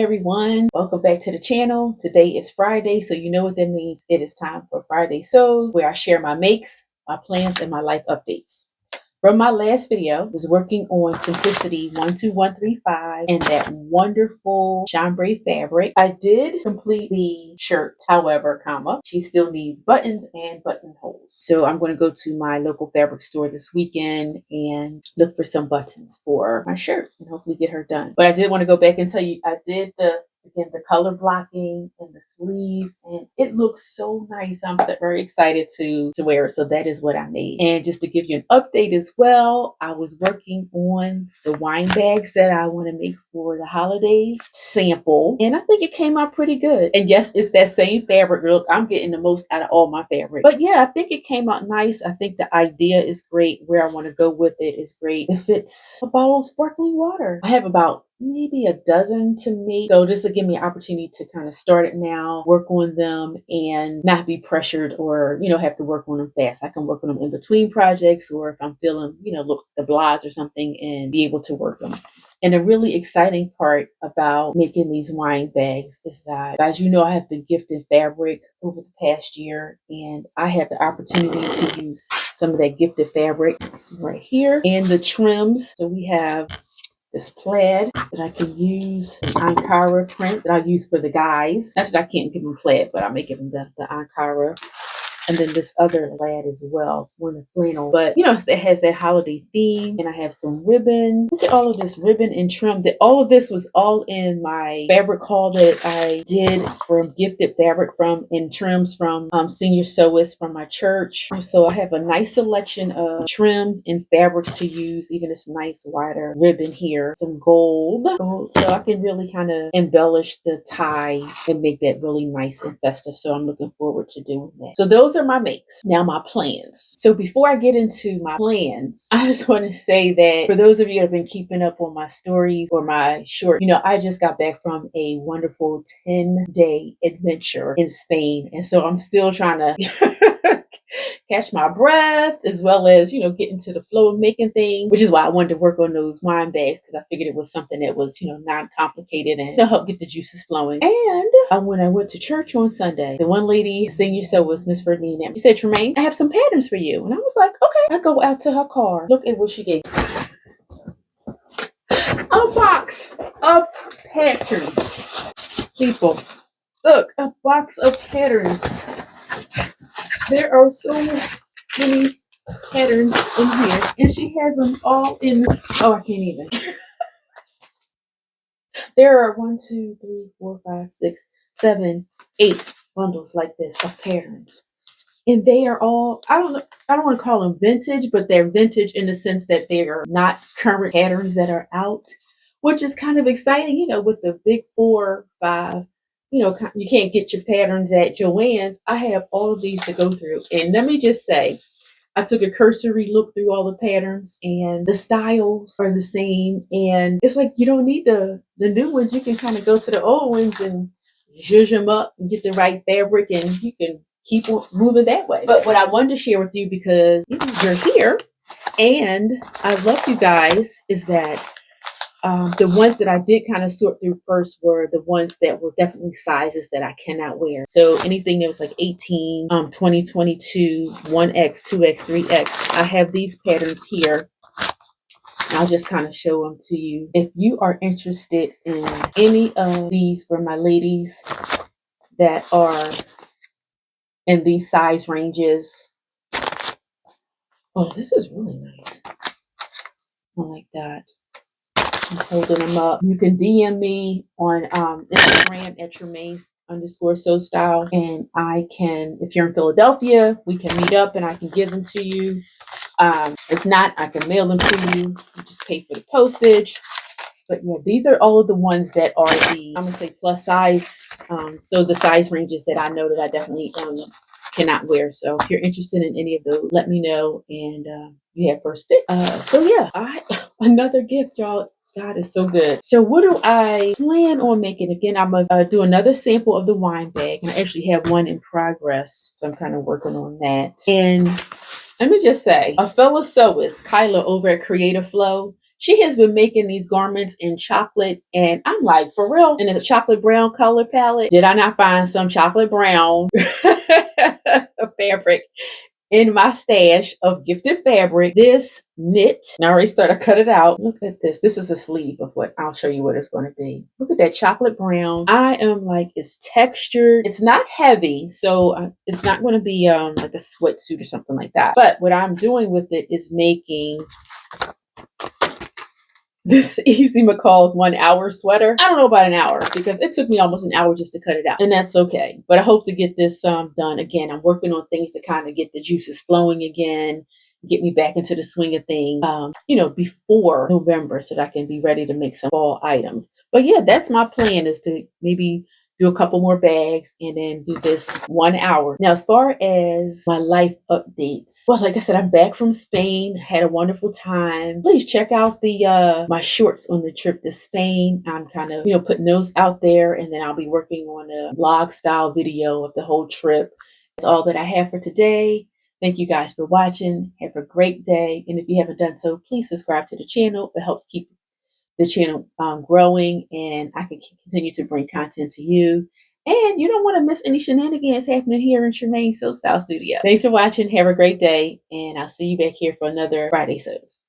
Everyone, welcome back to the channel. Today is Friday, so you know what that means. It is time for Friday Sews, where I share my makes, my plans, and my life updates. From my last video, I was working on Simplicity 12135 and that wonderful chambray fabric. I did complete the shirt, however, she still needs buttons and buttonholes. So I'm going to go to my local fabric store this weekend and look for some buttons for my shirt and hopefully get her done. But I did want to go back and tell you, I did the color blocking and the sleeve, and it looks so nice. I'm so very excited to wear it. So that is what I made. And just to give you an update as well, I was working on the wine bags that I want to make for the holidays sample, and I think it came out pretty good. And yes, it's that same fabric. Look, I'm getting the most out of all my fabric. But yeah, I think it came out nice. I think the idea is great. Where I want to go with it is great. If it's a bottle of sparkling water, I have about maybe a dozen to make. So this will give me an opportunity to kind of start it now, work on them, and not be pressured or, have to work on them fast. I can work on them in between projects, or if I'm feeling, look, the blahs or something, and be able to work them. And a really exciting part about making these wine bags is that, guys, I have been gifted fabric over the past year, and I have the opportunity to use some of that gifted fabric right here and the trims. So we have this plaid that I can use, Ankara print that I use for the guys. Actually, I can't give them plaid, but I may give them the Ankara. And then this other plaid as well, one of flannel. But it has that holiday theme. And I have some ribbon. Look at all of this ribbon and trim. All of this was all in my fabric haul that I did from gifted fabric from and trims from Senior Sewist from my church. So I have a nice selection of trims and fabrics to use. Even this nice wider ribbon here, some gold, so I can really kind of embellish the tie and make that really nice and festive. So I'm looking forward to doing that. So those are my makes. Now my plans. So before I get into my plans, I just want to say that for those of you that have been keeping up on my stories or my short, I just got back from a wonderful 10-day adventure in Spain. And so I'm still trying to catch my breath, as well as, get into the flow of making things, which is why I wanted to work on those wine bags, because I figured it was something that was, non-complicated and help get the juices flowing. And when I went to church on Sunday, the one lady, senior was Miss Ferdinand, she said, "Tremaine, I have some patterns for you." And I was like, okay. I go out to her car. Look at what she gave me. A box of patterns. People, look, a box of patterns. There are so many patterns in here, and she has them all in. Oh, I can't even. There are 1, 2, 3, 4, 5, 6, 7, 8 bundles like this of patterns, and they are all, I don't want to call them vintage, but they're vintage in the sense that they are not current patterns that are out, which is kind of exciting. With the big 4, 5. You can't get your patterns at Joann's. I have all of these to go through, and let me just say, I took a cursory look through all the patterns, and the styles are the same. And it's like you don't need the new ones. You can kind of go to the old ones and zhuzh them up and get the right fabric, and you can keep moving that way. But what I wanted to share with you, because you're here and I love you guys, is that the ones that I did kind of sort through first were the ones that were definitely sizes that I cannot wear. So anything that was like 18, 20, 22, 1X, 2X, 3X. I have these patterns here. I'll just kind of show them to you. If you are interested in any of these for my ladies that are in these size ranges. Oh, this is really nice. I like that. I'm holding them up. You can DM me on Instagram at Tremaine_SewStyle, and I can, if you're in Philadelphia, we can meet up and I can give them to you. If not, I can mail them to you. You just pay for the postage. But yeah, these are all of the ones that are I'm gonna say plus size. So the size ranges that I know that I definitely cannot wear. So if you're interested in any of those, let me know, and you have first pick. So yeah, another gift, y'all. God is so good. So what do I plan on making? Again, I'm going to do another sample of the wine bag. And I actually have one in progress. So I'm kind of working on that. And let me just say, a fellow sewist, Kyla over at Creative Flow, She has been making these garments in chocolate, and I'm like, for real? And it's a chocolate brown color palette. Did I not find some chocolate brown fabric in my stash of gifted fabric? This knit, and I already started to cut it out. Look at this. This is a sleeve of what I'll show you what it's going to be. Look at that chocolate brown. I am like, it's textured. It's not heavy, so it's not going to be like a sweatsuit or something like that. But what I'm doing with it is making this Easy McCall's 1 hour sweater. I don't know about an hour because it took me almost an hour just to cut it out, and that's okay. But I hope to get this done. Again, I'm working on things to kind of get the juices flowing again, get me back into the swing of things, before November, so that I can be ready to make some fall items. But yeah, that's my plan, is to maybe do a couple more bags and then do this 1 hour. Now, as far as my life updates, well, like I said, I'm back from Spain, had a wonderful time. Please check out the my shorts on the trip to Spain. I'm kind of, putting those out there, and then I'll be working on a vlog style video of the whole trip. That's all that I have for today. Thank you guys for watching. Have a great day. And if you haven't done so, please subscribe to the channel. It helps keep the channel growing, and I can continue to bring content to you. And you don't want to miss any shenanigans happening here in Tremaine Silk Style Studio. Thanks for watching. Have a great day, and I'll see you back here for another Friday Sews.